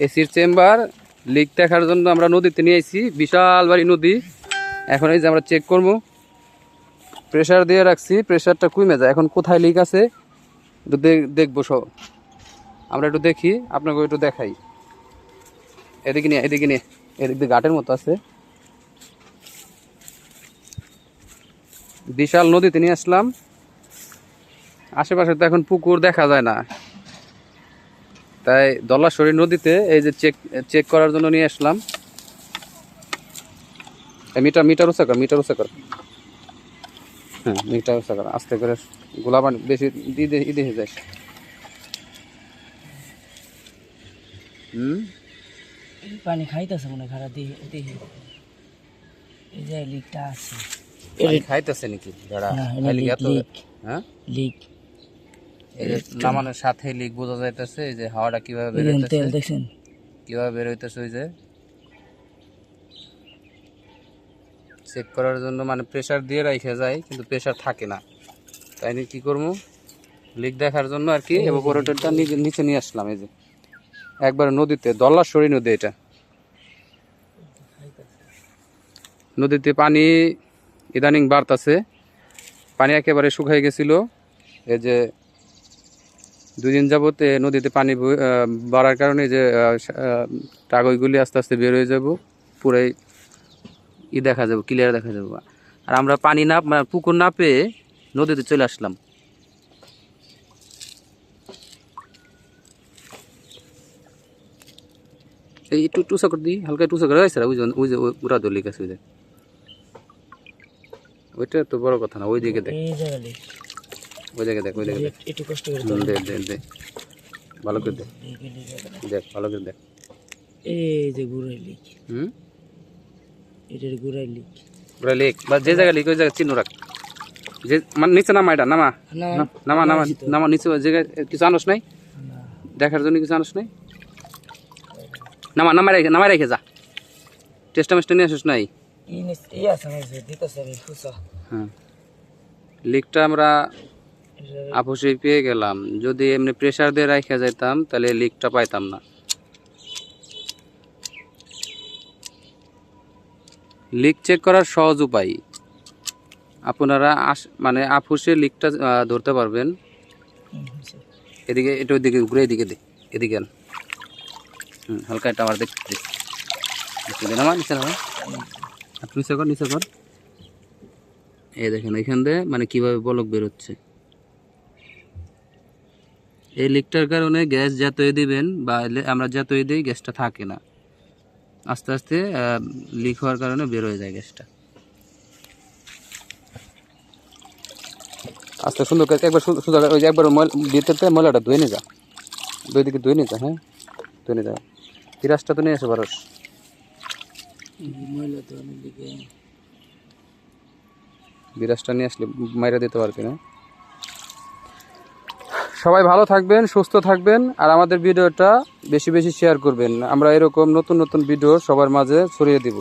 এসির chamber leak দেখার জন্য আমরা নদীতে নিয়ে আইছি, বিশাল বাড়ি নদী। এখন এই যে আমরা চেক করবো, প্রেসার দিয়ে রাখছি, প্রেসারটা কমে যায়। এখন কোথায় লিক আছে একটু দেখবো সব, আমরা একটু দেখি, আপনাকে একটু দেখাই। এদিকে নিয়ে এদিক দিয়ে ঘাটের মতো আছে, বিশাল নদীতে নিয়ে আসলাম। আশেপাশে তো এখন পুকুর দেখা যায় না, তাই দলাশরী নদীতে এই যে চেক করার জন্য নিয়ে আসলাম। মিটার উঁচা কর। হ্যাঁ, মিটার উঁচা কর, আস্তে করে, গোলা পানি বেশি দিয়ে যায়। পানি খাইতেছে মনে খারাপ দিয়ে এই যে লিকটা আছে, খাইতেছে নাকি হ্যাঁ লিক নামানোর সাথে লিক বোঝা যাইতেছে। এই যে হাওয়াটা কিভাবে বের হইতেছে, দেখছেন কিভাবে বের হইতেছে। ওই যে চেক করার জন্য মানে প্রেসার দিয়ে রাখা যায়, কিন্তু প্রেসার থাকে না, তাই নিয়ে কি করবো, লিক দেখার জন্য আর কি এভাপোরেটরটা নিচে নিয়ে আসলাম। এই যে একবার নদীতে, দলাশরী নদী, এটা নদীতে পানি ইদানিং বাড়তাছে, পানি একেবারে শুকাই গেছিল। এই যে 2 দিন যাবত নদীতে পানি বাড়ার কারণে যে কাগজগুলি আস্তে আস্তে বের হয়ে যাব, পুরাই দেখা যাবে, ক্লিয়ার দেখা যাবে। আর আমরা পানি না, পুকুর না পেয়ে নদীতে চলে আসলাম। এই একটু টুসা করে দিই, হালকা টুসা করে রাখছে, ওই যে উড়া দলিক আছে, ওইটা তো বড় কথা না। ওই দিকে দেখ, ওই দিকে দেখ, একটু কষ্ট করে দেখ ভালো করে দেখ ভালো করে দেখ। এই যে গুড়াই লিক, এটার গুড়াই লিক বা যে জায়গায় লিক ওই জায়গায় চিহ্ন রাখ। যে মানে নিচে নামা, এটা নামা নিচে জায়গায় কিছু আনস নাই, দেখার জন্য কিছু আনস নাই, নামাই রেখে যা। টেস্টা মেস্টা নিয়ে আসিস নাই। হ্যাঁ, লিকটা আমরা আপোষে পেয়ে গেলাম। যদি এমনি প্রেসার দিয়ে রাখা যাইতাম তাহলে লিকটা পাইতাম না। লিক চেক করার সহজ উপায়, আপনারা মানে আপোষে লিকটা ধরতে পারবেন। এদিকে, এটা ওইদিকে ঘুরে, এদিকে দে, এদিকে আন। হালকা এটা আমার দেখতে নামা, নিচে নামা, নিচে কর। এই দেখেন এখান দিয়ে মানে কিভাবে বলক বেরোচ্ছে। এই লিকটার কারণে গ্যাস যতই দিবেন বা আমরা যতই দিই, গ্যাসটা থাকে না, আস্তে আস্তে লিক হওয়ার কারণে বের হয়ে যায় গ্যাসটা। আস্তে সুন্দর করে একবার সুন্দর, ওই যে একবার ভিতরতে ময়লাটা ধুয়ে নিয়ে যা, দুই দিকে ধুয়ে নিয়ে যা। হ্যাঁ, ধুয়ে নিয়ে যা। তিরাসটা তো নিয়ে এসে পারস, বিরাজটা নিয়ে আসলে মাইরা দিতে পারবি না। সবাই ভালো থাকবেন, সুস্থ থাকবেন, আর আমাদের ভিডিওটা বেশি বেশি শেয়ার করবেন। আমরা এরকম নতুন নতুন ভিডিও সবার মাঝে ছড়িয়ে দিব।